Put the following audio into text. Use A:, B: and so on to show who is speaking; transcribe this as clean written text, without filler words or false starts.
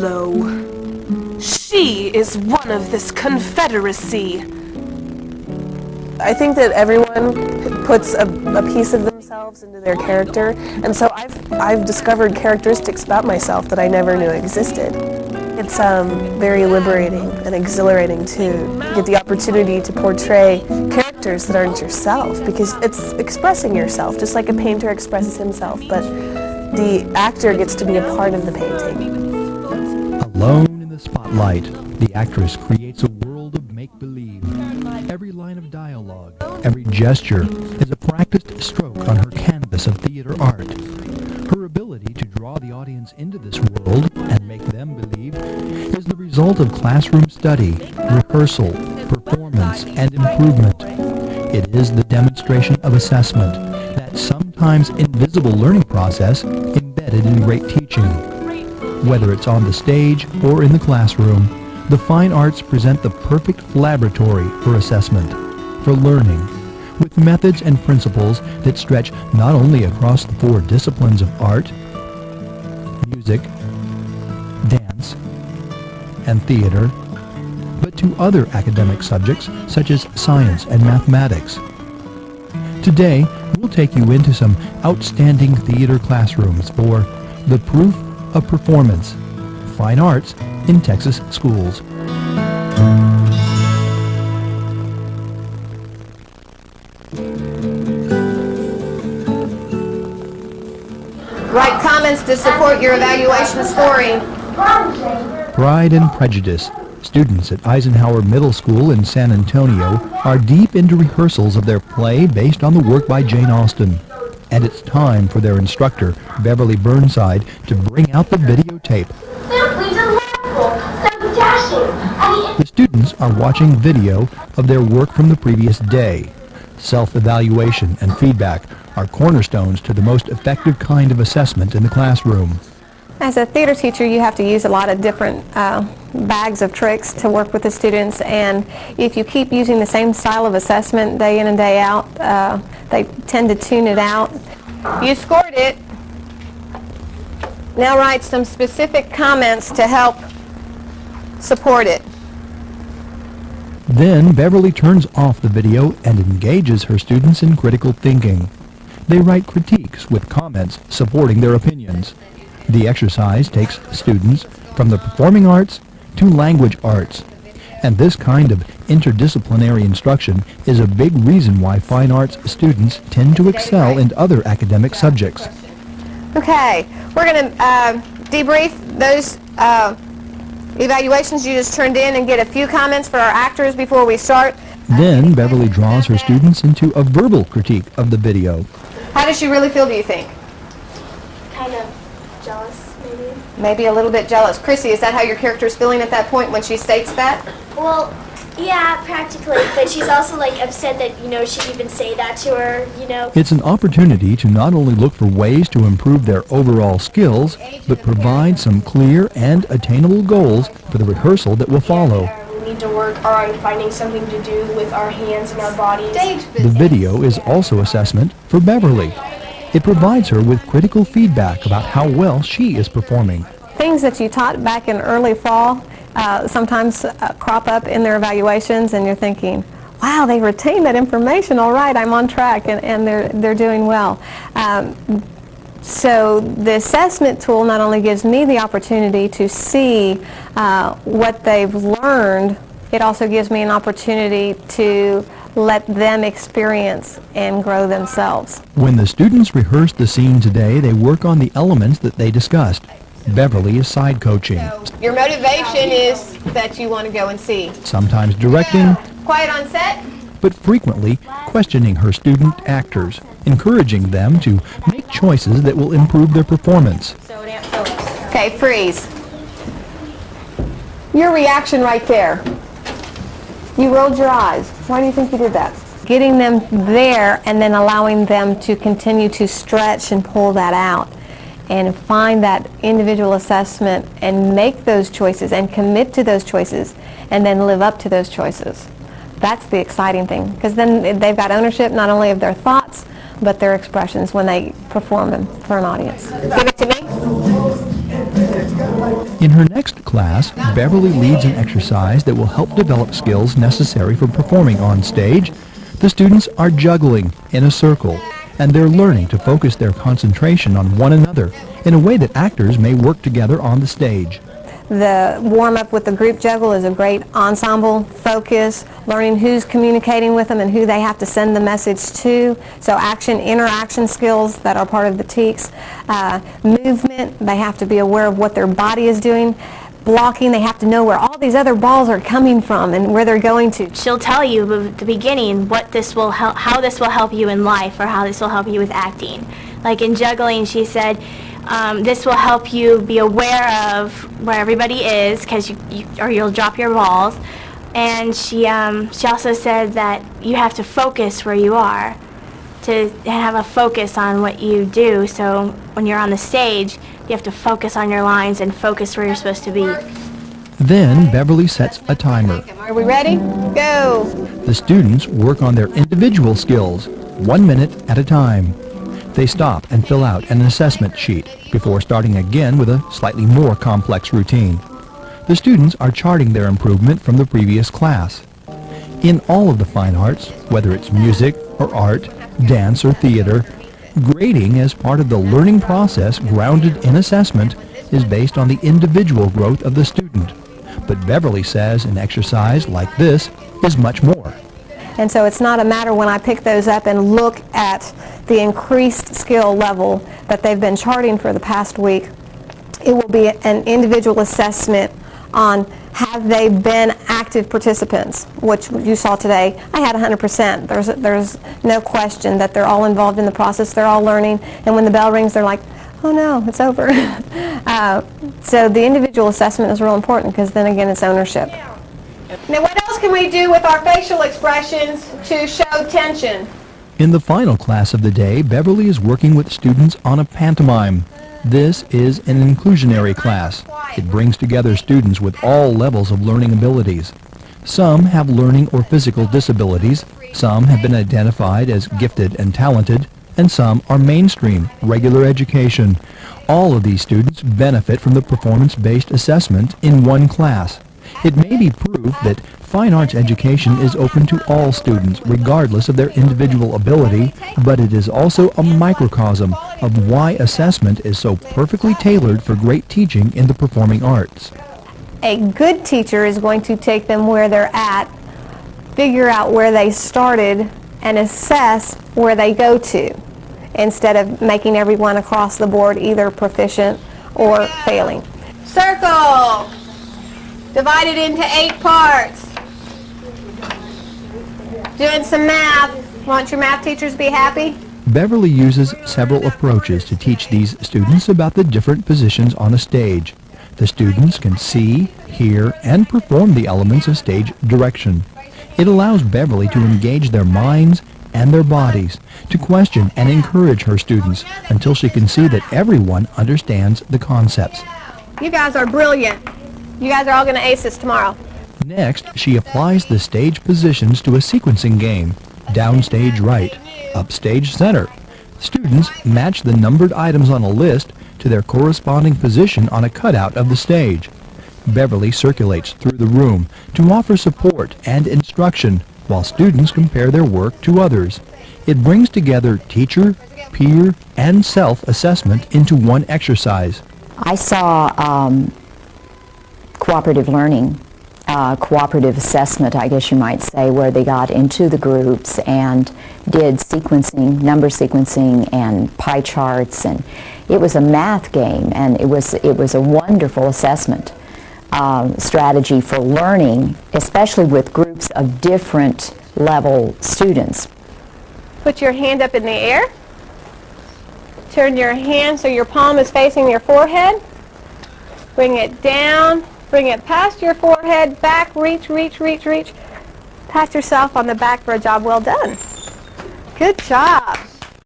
A: Lo, she is one of this confederacy.
B: I think that everyone puts a piece of themselves into their character, and so I've discovered characteristics about myself that I never knew existed. It's very liberating and exhilarating to get the opportunity to portray characters that aren't yourself, because it's expressing yourself, just like a painter expresses himself, but the actor gets to be a part of the painting.
C: Alone in the spotlight, the actress creates a world of make-believe. Every line of dialogue, every gesture is a practiced stroke on her canvas of theater art. Her ability to draw the audience into this world and make them believe is the result of classroom study, rehearsal, performance, and improvement. It is the demonstration of assessment, that sometimes invisible learning process embedded in great teaching. Whether it's on the stage or in the classroom, the fine arts present the perfect laboratory for assessment, for learning, with methods and principles that stretch not only across the 4 disciplines of art, music, dance, and theater, but to other academic subjects such as science and mathematics. Today, we'll take you into some outstanding theater classrooms for The Proof of Performance, Fine Arts in Texas Schools.
D: Write comments to support your evaluation scoring.
C: Pride and Prejudice. Students at Eisenhower Middle School in San Antonio are deep into rehearsals of their play based on the work by Jane Austen. And it's time for their instructor, Beverly Burnside, to bring out the videotape.
E: Simply delightful, so dashing.
C: The students are watching video of their work from the previous day. Self-evaluation and feedback are cornerstones to the most effective kind of assessment in the classroom.
F: As a theater teacher, you have to use a lot of different bags of tricks to work with the students, and if you keep using the same style of assessment day in and day out, they tend to tune it out.
D: You scored it. Now write some specific comments to help support it.
C: Then Beverly turns off the video and engages her students in critical thinking. They write critiques with comments supporting their opinions. The exercise takes students from the performing arts to language arts. And this kind of interdisciplinary instruction is a big reason why fine arts students tend to excel in other academic subjects.
D: Okay, we're going to debrief those evaluations you just turned in and get a few comments for our actors before we start.
C: Then Beverly draws her students into a verbal critique of the video.
D: How does she really feel, do you think?
E: Kind of jealous, maybe.
D: Maybe a little bit jealous. Chrissy, is that how your character's feeling at that point when she states that?
E: Well, yeah, practically. But she's also like upset that, she'd even say that to her,
C: It's an opportunity to not only look for ways to improve their overall skills, but provide some clear and attainable goals for the rehearsal that will follow.
G: We need to work on finding something to do with our hands and our bodies.
C: The video is also assessment for Beverly. It provides her with critical feedback about how well she is performing.
F: Things that you taught back in early fall sometimes crop up in their evaluations, and you're thinking, wow, they retained that information, all right, I'm on track, and they're doing well. So the assessment tool not only gives me the opportunity to see what they've learned, it also gives me an opportunity to let them experience and grow themselves.
C: When the students rehearse the scene today, they work on the elements that they discussed. Beverly is side coaching.
D: Your motivation is that you want to go and see.
C: Sometimes directing,
D: Quiet on set.
C: but frequently questioning her student actors, encouraging them to make choices that will improve their performance.
D: Okay, freeze. Your reaction right there. You rolled your eyes. Why do you think you did that?
F: Getting them there and then allowing them to continue to stretch and pull that out and find that individual assessment and make those choices and commit to those choices and then live up to those choices. That's the exciting thing, because then they've got ownership not only of their thoughts but their expressions when they perform them for an audience.
D: Give it to me.
C: In her next class, Beverly leads an exercise that will help develop skills necessary for performing on stage. The students are juggling in a circle, and they're learning to focus their concentration on one another in a way that actors may work together on the stage.
F: The warm-up with the group juggle is a great ensemble focus, learning who's communicating with them and who they have to send the message to. So interaction skills that are part of the TEKS. Movement, they have to be aware of what their body is doing. Blocking, they have to know where all these other balls are coming from and where they're going to.
E: She'll tell you at the beginning what this will help, how this will help you in life, or how this will help you with acting. Like in juggling, she said, this will help you be aware of where everybody is, because you'll drop your balls. And she also said that you have to focus where you are, to have a focus on what you do. So when you're on the stage, you have to focus on your lines and focus where you're supposed to be.
C: Then Beverly sets a timer.
F: Are we ready? Go!
C: The students work on their individual skills, 1 minute at a time. They stop and fill out an assessment sheet before starting again with a slightly more complex routine. The students are charting their improvement from the previous class. In all of the fine arts, whether it's music or art, dance or theater, grading as part of the learning process grounded in assessment is based on the individual growth of the student. But Beverly says an exercise like this is much more.
F: And so it's not a matter when I pick those up and look at the increased skill level that they've been charting for the past week. It will be an individual assessment on have they been active participants, which you saw today. I had 100%. There's no question that they're all involved in the process. They're all learning. And when the bell rings, they're like, oh no, it's over. So the individual assessment is real important because then again, it's ownership.
D: Now what else can we do with our facial expressions to show tension?
C: In the final class of the day, Beverly is working with students on a pantomime. This is an inclusionary class. It brings together students with all levels of learning abilities. Some have learning or physical disabilities, some have been identified as gifted and talented, and some are mainstream, regular education. All of these students benefit from the performance-based assessment in one class. It may be proved that fine arts education is open to all students, regardless of their individual ability, but it is also a microcosm of why assessment is so perfectly tailored for great teaching in the performing arts.
F: A good teacher is going to take them where they're at, figure out where they started, and assess where they go to, instead of making everyone across the board either proficient or failing.
D: Circle! Divided into 8 parts. Doing some math. Want your math teachers to be happy?
C: Beverly uses several approaches to teach these students about the different positions on a stage. The students can see, hear, and perform the elements of stage direction. It allows Beverly to engage their minds and their bodies, to question and encourage her students until she can see that everyone understands the concepts.
D: You guys are brilliant. You guys are all going to ace this tomorrow.
C: Next, she applies the stage positions to a sequencing game. Downstage right, upstage center. Students match the numbered items on a list to their corresponding position on a cutout of the stage. Beverly circulates through the room to offer support and instruction while students compare their work to others. It brings together teacher, peer, and self-assessment into one exercise.
H: I saw cooperative learning, cooperative assessment, I guess you might say, where they got into the groups and did sequencing, number sequencing, and pie charts, and it was a math game, and it was a wonderful assessment strategy for learning, especially with groups of different level students.
D: Put your hand up in the air. Turn your hand so your palm is facing your forehead. Bring it down. Bring it past your forehead, back, reach, reach, reach, reach. Pat yourself on the back for a job well done. Good job.